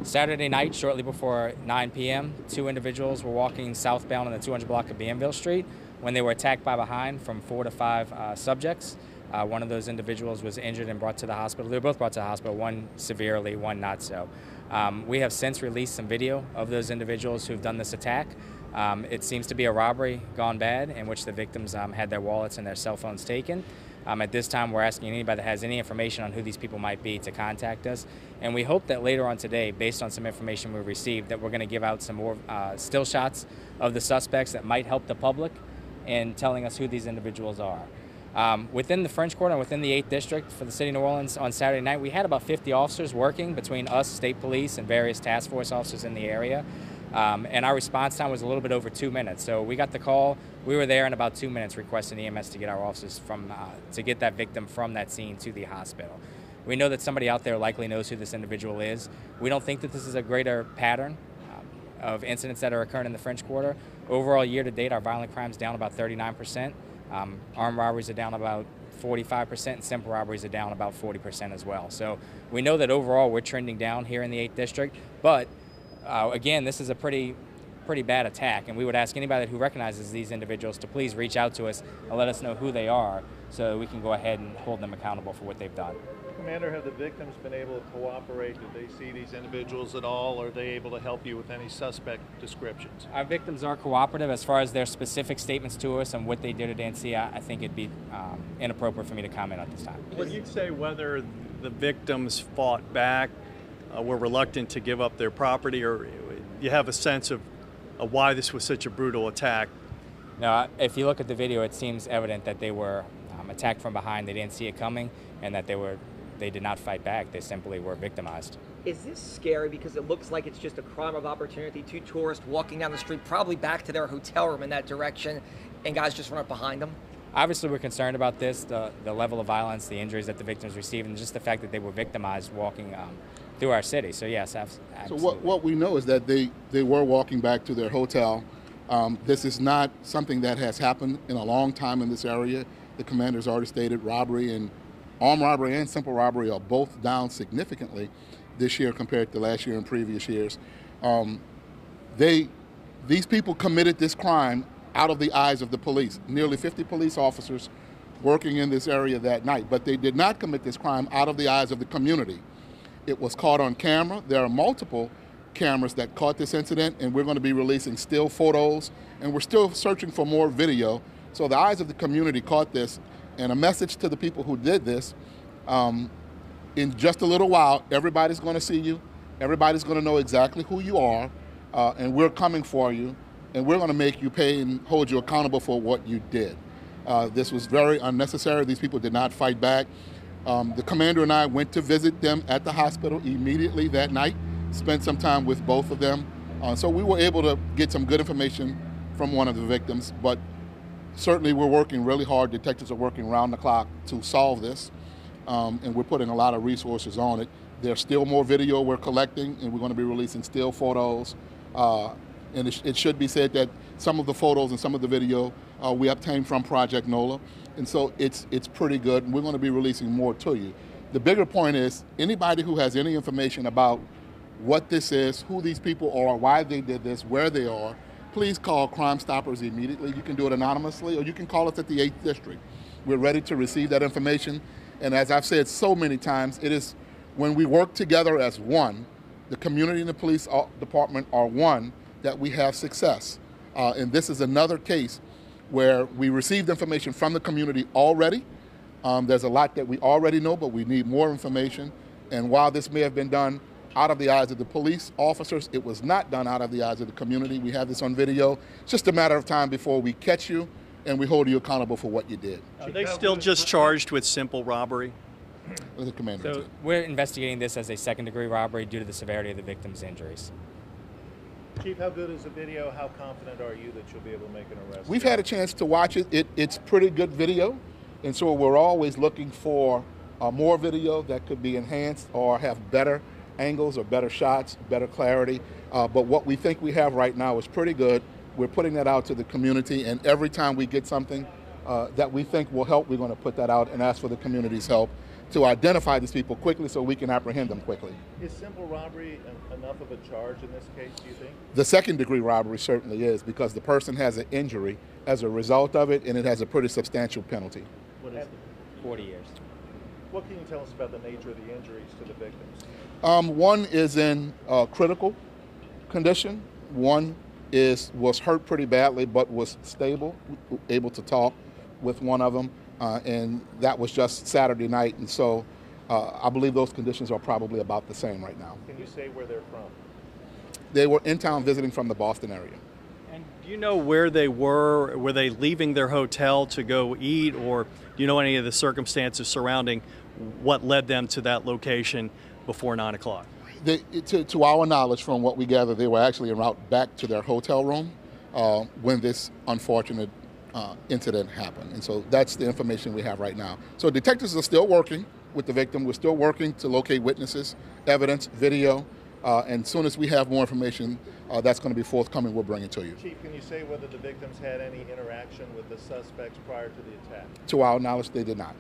Saturday night, shortly before 9 p.m., two individuals were walking southbound on the 200 block of Bienville Street when they were attacked by behind from 4 to 5 subjects. One of those individuals was injured and brought to the hospital. They were both brought to the hospital, one severely, one not so. We have since released some video of those individuals who've done this attack. It seems to be a robbery gone bad in which the victims had their wallets and their cell phones taken. At this time, we're asking anybody that has any information on who these people might be to contact us. And we hope that later on today, based on some information we've received, that we're going to give out some more still shots of the suspects that might help the public in telling us who these individuals are. Within the French Quarter and within the 8th District for the City of New Orleans on Saturday night, we had about 50 officers working between us, state police, and various task force officers in the area. And our response time was a little bit over 2 minutes. So we got the call, we were there in about 2 minutes requesting EMS to get our officers to get that victim from that scene to the hospital. We know that somebody out there likely knows who this individual is. We don't think that this is a greater pattern of incidents that are occurring in the French Quarter. Overall, year to date, our violent crimes down about 39%. Armed robberies are down about 45%, and simple robberies are down about 40% as well. So we know that overall we're trending down here in the 8th District, but again, this is a pretty bad attack, and we would ask anybody who recognizes these individuals to please reach out to us and let us know who they are so we can go ahead and hold them accountable for what they've done. Commander, have the victims been able to cooperate? Did they see these individuals at all? Are they able to help you with any suspect descriptions? Our victims are cooperative. As far as their specific statements to us and what they did or didn't see, I think it'd be inappropriate for me to comment at this time. Can you say whether the victims fought back, were reluctant to give up their property, or you have a sense of why this was such a brutal attack? No, if you look at the video, it seems evident that they were attacked from behind. They didn't see it coming, and that they did not fight back. They simply were victimized. Is this scary because it looks like it's just a crime of opportunity? Two tourists walking down the street, probably back to their hotel room in that direction, and guys just run up behind them? Obviously, we're concerned about this, the level of violence, the injuries that the victims received, and just the fact that they were victimized walking through our city. So yes, absolutely. So what we know is that they were walking back to their hotel. This is not something that has happened in a long time in this area. The commander's already stated armed robbery and simple robbery are both down significantly this year compared to last year and previous years. These people committed this crime out of the eyes of the police. Nearly 50 police officers working in this area that night, but they did not commit this crime out of the eyes of the community. It was caught on camera. There are multiple cameras that caught this incident, and we're going to be releasing still photos, and we're still searching for more video. So the eyes of the community caught this, and a message to the people who did this, in just a little while, everybody's going to see you, everybody's going to know exactly who you are, and we're coming for you, and we're going to make you pay and hold you accountable for what you did. This was very unnecessary. These people did not fight back. The commander and I went to visit them at the hospital immediately that night, spent some time with both of them. So we were able to get some good information from one of the victims, but certainly we're working really hard. Detectives are working round the clock to solve this, and we're putting a lot of resources on it. There's still more video we're collecting, and we're going to be releasing still photos. And it should be said that some of the photos and some of the video we obtained from Project NOLA, and so it's pretty good, and we're going to be releasing more to you. The bigger point is, anybody who has any information about what this is, who these people are, why they did this, where they are, please call Crime Stoppers immediately. You can do it anonymously, or you can call us at the 8th District. We're ready to receive that information, and as I've said so many times, it is when we work together as one, the community and the police department are one, that we have success. And this is another case where we received information from the community already. There's a lot that we already know, but we need more information. And while this may have been done out of the eyes of the police officers, it was not done out of the eyes of the community. We have this on video. It's just a matter of time before we catch you and we hold you accountable for what you did. Are they still just charged with simple robbery? The commander. So we're investigating this as a second-degree robbery due to the severity of the victim's injuries. Chief, how good is the video? How confident are you that you'll be able to make an arrest? We've had a chance to watch it. It's pretty good video, and so we're always looking for more video that could be enhanced or have better angles or better shots, better clarity. But what we think we have right now is pretty good. We're putting that out to the community, and every time we get something that we think will help, we're going to put that out and ask for the community's help. to identify these people quickly so we can apprehend them quickly. Is simple robbery enough of a charge in this case, do you think? The second-degree robbery certainly is, because the person has an injury as a result of it, and it has a pretty substantial penalty. What is it? 40 years. What can you tell us about the nature of the injuries to the victims? One is in critical condition. One was hurt pretty badly, but was stable, able to talk with one of them, and that was just Saturday night. And so I believe those conditions are probably about the same right now. Can you say where they're from? They were in town visiting from the Boston area. And do you know where they were? Were they leaving their hotel to go eat, or do you know any of the circumstances surrounding what led them to that location before 9 o'clock? To our knowledge, from what we gather, they were actually en route back to their hotel room when this unfortunate incident happened. And so that's the information we have right now. So detectives are still working with the victim. We're still working to locate witnesses, evidence, video, and as soon as we have more information that's going to be forthcoming, we'll bring it to you. Chief, can you say whether the victims had any interaction with the suspects prior to the attack? To our knowledge, they did not.